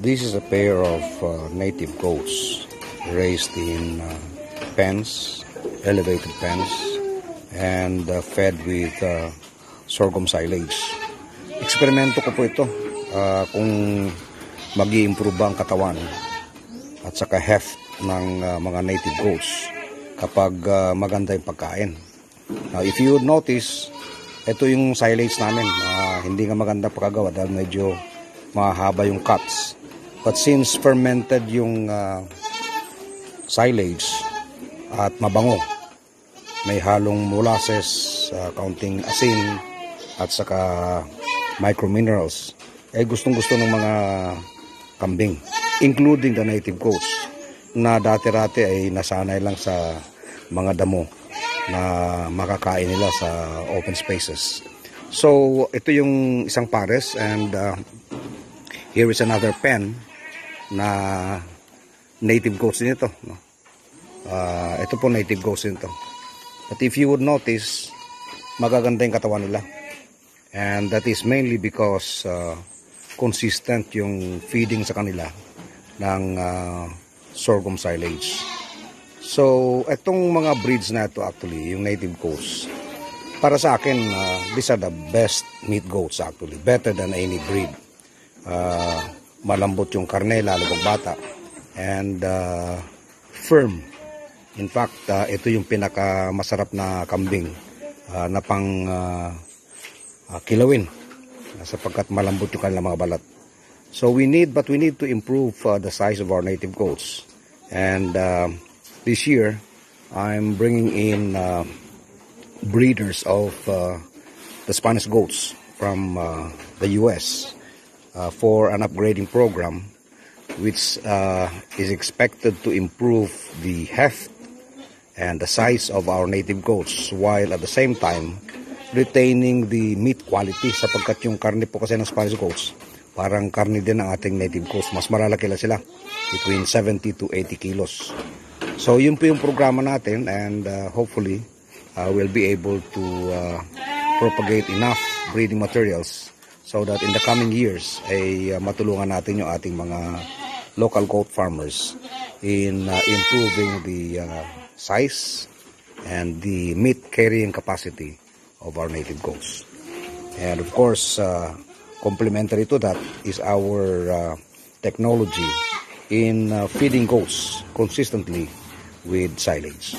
This is a pair of native goats raised in pens, elevated pens, and fed with sorghum silage. Eksperimento ko po ito kung mag-i-improve ba ang katawan at saka heft ng mga native goats kapag maganda yung pagkain. If you would notice, ito yung silage namin. Hindi nga maganda pagkagawa dahil medyo mahaba yung cuts. But since fermented yung silage at mabango, may halong molasses, kaunting asin, at saka microminerals, gustong-gusto ng mga kambing, including the native goats, na dati-rati ay nasanay lang sa mga damo na makakain nila sa open spaces. So, ito yung isang pares, and here is another pen na native goats din ito. Ito po native goats din ito. But if you would notice, magaganda yung katawan nila. And that is mainly because consistent yung feeding sa kanila ng sorghum silage. So, itong mga breeds na ito actually, yung native goats, para sa akin, these are the best meat goats actually. Better than any breed. Malambot yung karne, lalo pag bata. And firm. In fact, ito yung pinakamasarap na kambing na pang kilawin sapagkat malambot yung kanilang mga balat. So we need to improve the size of our native goats. And this year, I'm bringing in breeders of the Spanish goats from the US for an upgrading program which is expected to improve the heft and the size of our native goats while at the same time retaining the meat quality, sapagkat yung karne po kasi ng Spanish goats parang karne din ng ating native goats. Mas malalaki lang sila, between 70 to 80 kilos. So yun po yung programa natin, and hopefully we'll be able to propagate enough breeding materials so that in the coming years ay matulungan natin yung ating mga local goat farmers in improving the size and the meat carrying capacity of our native goats. And of course, complementary to that is our technology in feeding goats consistently with silage.